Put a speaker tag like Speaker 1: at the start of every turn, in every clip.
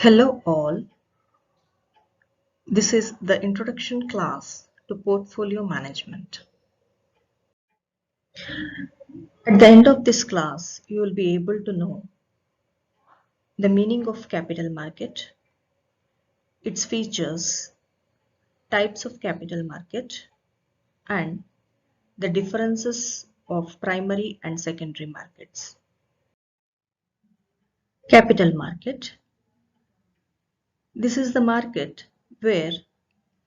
Speaker 1: Hello all, this is the introduction class to portfolio management. At the end of this class, you will be able to know the meaning of capital market, its features, types of capital market, and the differences of primary and secondary markets. Capital market. This is the market where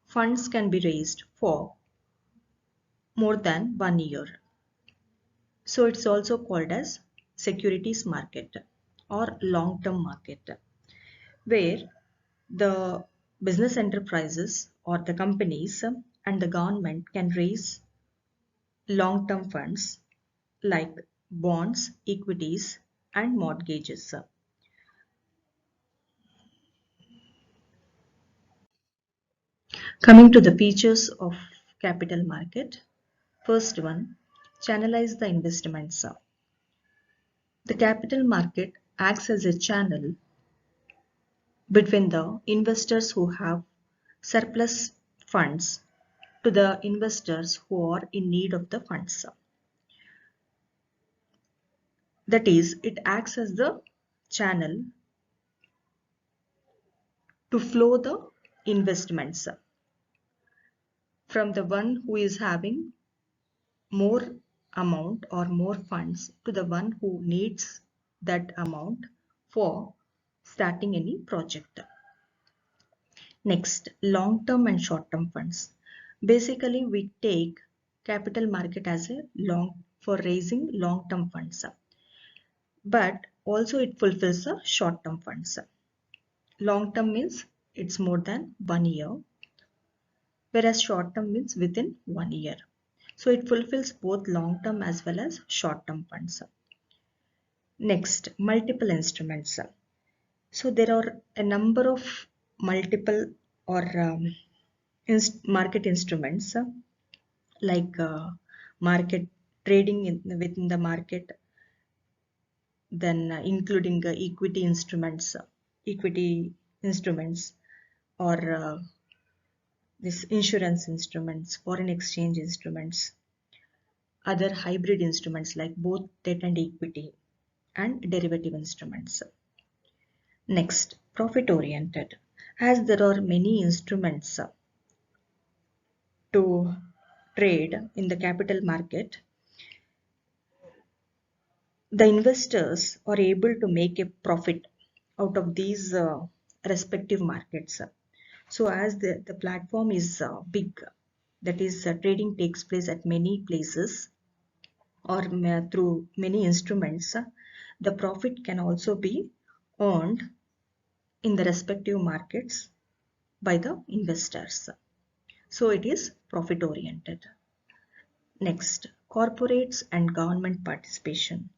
Speaker 1: funds can be raised for more than 1 year. So it's also called as securities market or long-term market, where the business enterprises or the companies and the government can raise long-term funds like bonds, equities, and mortgages. Coming to the features of capital market, first one, channelize the investments. The capital market acts as a channel between the investors who have surplus funds to the investors who are in need of the funds. That is, it acts as the channel to flow the investments from the one who is having more amount or more funds to the one who needs that amount for starting any project. Next, long-term and short-term funds. Basically, we take capital market as a for raising long-term funds, but also it fulfills the short-term funds. Long-term means it's more than 1 year, whereas short-term means within 1 year. So it fulfills both long-term as well as short-term funds. Next, multiple instruments. So there are a number of multiple or market instruments like market trading within the market, then including equity instruments or this insurance instruments, foreign exchange instruments, other hybrid instruments like both debt and equity, and derivative instruments. Next, profit oriented. As there are many instruments to trade in the capital market, the investors are able to make a profit out of these respective markets. So as the platform is big, that is trading takes place at many places or through many instruments, the profit can also be earned in the respective markets by the investors. So it is profit oriented. Next, corporates and government participation.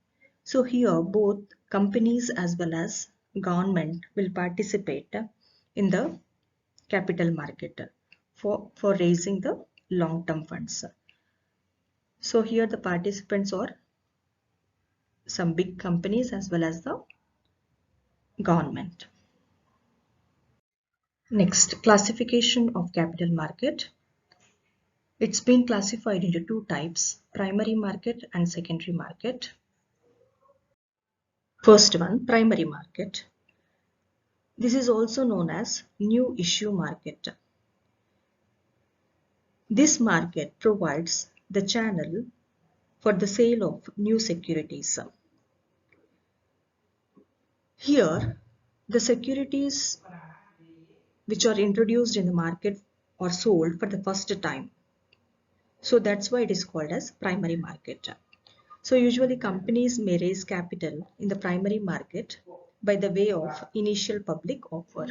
Speaker 1: So here both companies as well as government will participate in the capital market for raising the long-term funds. So here the participants are some big companies as well as the government. Next, classification of capital market. It's been classified into two types, primary market and secondary market. First one, primary market. This is also known as new issue market. This market provides the channel for the sale of new securities. Here, the securities which are introduced in the market are sold for the first time. So that's why it is called as primary market. So usually companies may raise capital in the primary market by the way of initial public offer.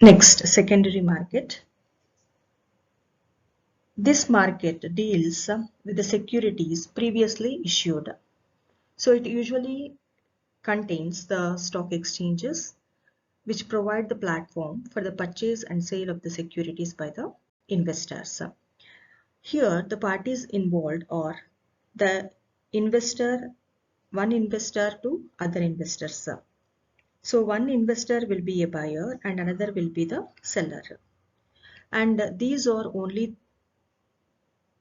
Speaker 1: Next, secondary market. This market deals with the securities previously issued. So it usually contains the stock exchanges which provide the platform for the purchase and sale of the securities by the investors. Here the parties involved are the investor one investor to other investors. So one investor will be a buyer and another will be the seller. And these are only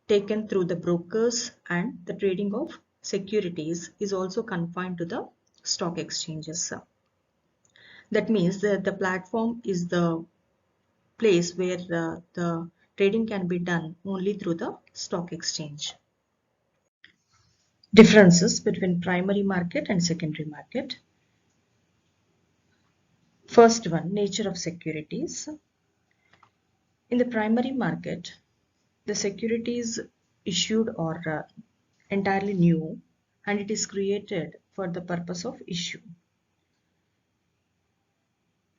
Speaker 1: taken through the brokers, and the trading of securities is also confined to the stock exchanges. That means that the platform is the place where the trading can be done only through the stock exchange. Differences between primary market and secondary market. First one, nature of securities. In the primary market, the securities issued are entirely new, and it is created for the purpose of issue.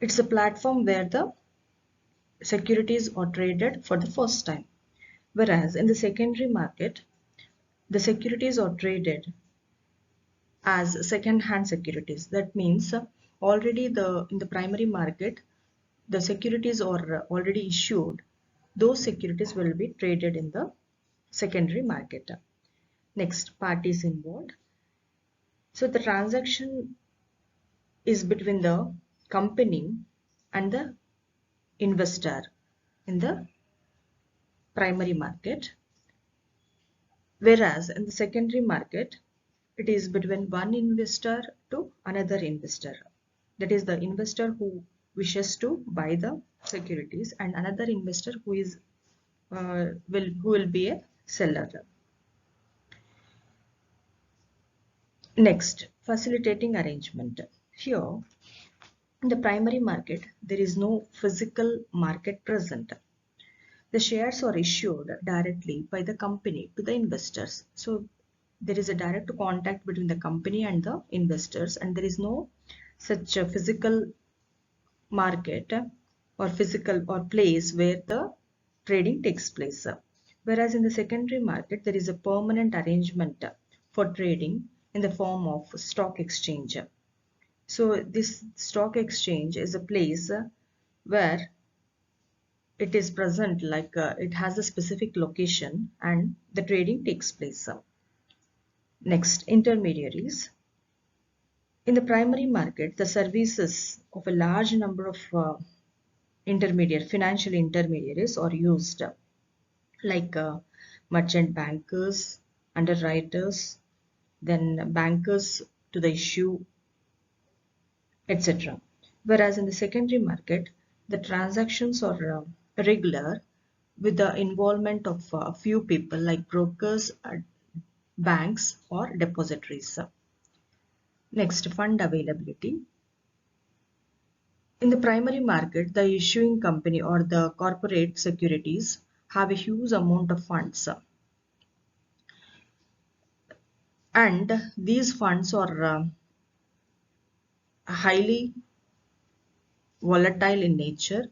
Speaker 1: It's a platform where the securities are traded for the first time. Whereas in the secondary market, the securities are traded as second-hand securities. That means already in the primary market, the securities are already issued. Those securities will be traded in the secondary market. Next, parties involved. So the transaction is between the company and the investor in the primary market, whereas in the secondary market it is between one investor to another investor. That is the investor who wishes to buy the securities and another investor who will be a seller. Next, facilitating arrangement. Here in the primary market there is no physical market present. The shares are issued directly by the company to the investors. So there is a direct contact between the company and the investors, and there is no such a physical market or physical or place where the trading takes place. Whereas in the secondary market, there is a permanent arrangement for trading in the form of stock exchange. So this stock exchange is a place where it is present, like it has a specific location and the trading takes place. Next, intermediaries. In the primary market, the services of a large number of financial intermediaries are used, like merchant bankers, underwriters, then bankers to the issue, etc. Whereas in the secondary market, the transactions are regular with the involvement of a few people like brokers, banks, or depositories. Next, fund availability. In the primary market, the issuing company or the corporate securities have a huge amount of funds, and these funds are highly volatile in nature,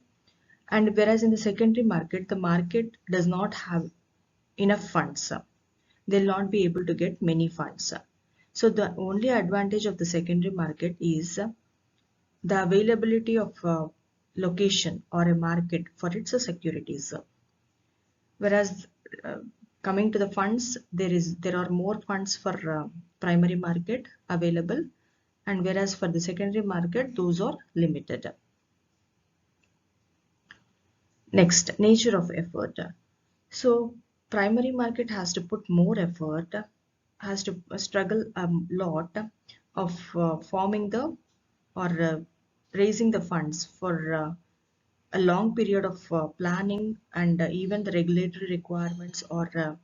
Speaker 1: and whereas in the secondary market, the market does not have enough funds. They'll not be able to get many funds. So the only advantage of the secondary market is the availability of location or a market for its securities. Whereas coming to the funds, there are more funds for primary market available, and whereas for the secondary market those are limited. Next, nature of effort. So primary market has to put more effort, has to struggle a lot of forming the or raising the funds for a long period of planning, and even the regulatory requirements, or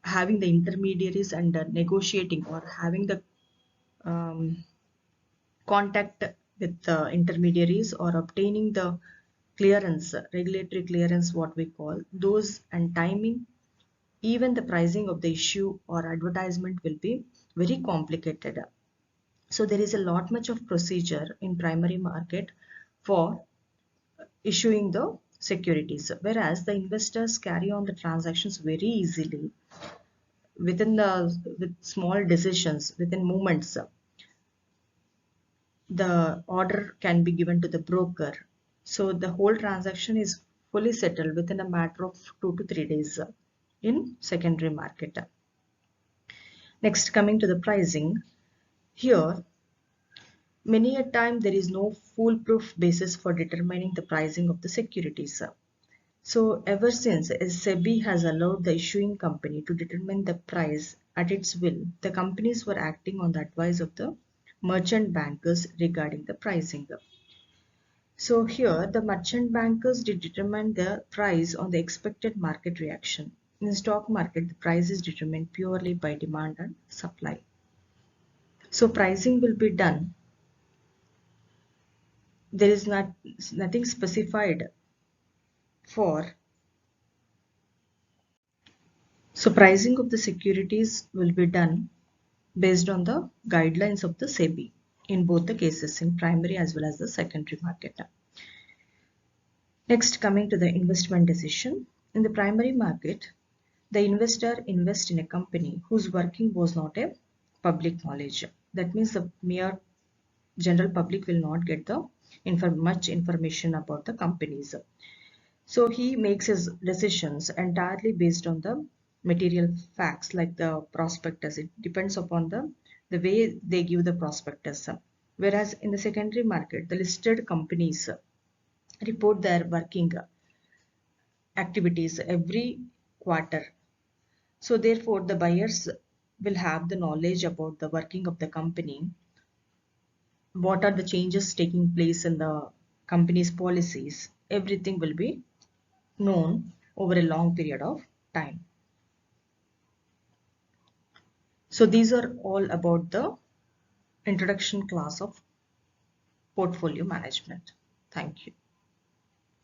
Speaker 1: having the intermediaries and negotiating or having the um, contact with the intermediaries or obtaining the clearance, regulatory clearance, what we call those, and timing, even the pricing of the issue or advertisement will be very complicated. So there is a lot much of procedure in primary market for issuing the securities, whereas the investors carry on the transactions very easily with small decisions within moments. The order can be given to the broker, so the whole transaction is fully settled within a matter of 2 to 3 days in secondary market. Next, coming to the pricing. Here, many a time there is no foolproof basis for determining the pricing of the securities. So ever since SEBI has allowed the issuing company to determine the price at its will, the companies were acting on the advice of the merchant bankers regarding the pricing. So here the merchant bankers did determine the price on the expected market reaction. In the stock market, the price is determined purely by demand and supply. So pricing will be done. There is nothing specified for. So pricing of the securities will be done based on the guidelines of the SEBI in both the cases, in primary as well as the secondary market. Next, coming to the investment decision. In the primary market, the investor invests in a company whose working was not a public knowledge. That means the mere general public will not get the much information about the companies. So he makes his decisions entirely based on the material facts like the prospectus. It depends upon the way they give the prospectus. Whereas in the secondary market, the listed companies report their working activities every quarter. So therefore, the buyers will have the knowledge about the working of the company, what are the changes taking place in the company's policies. Everything will be known over a long period of time. So these are all about the introduction class of portfolio management. Thank you.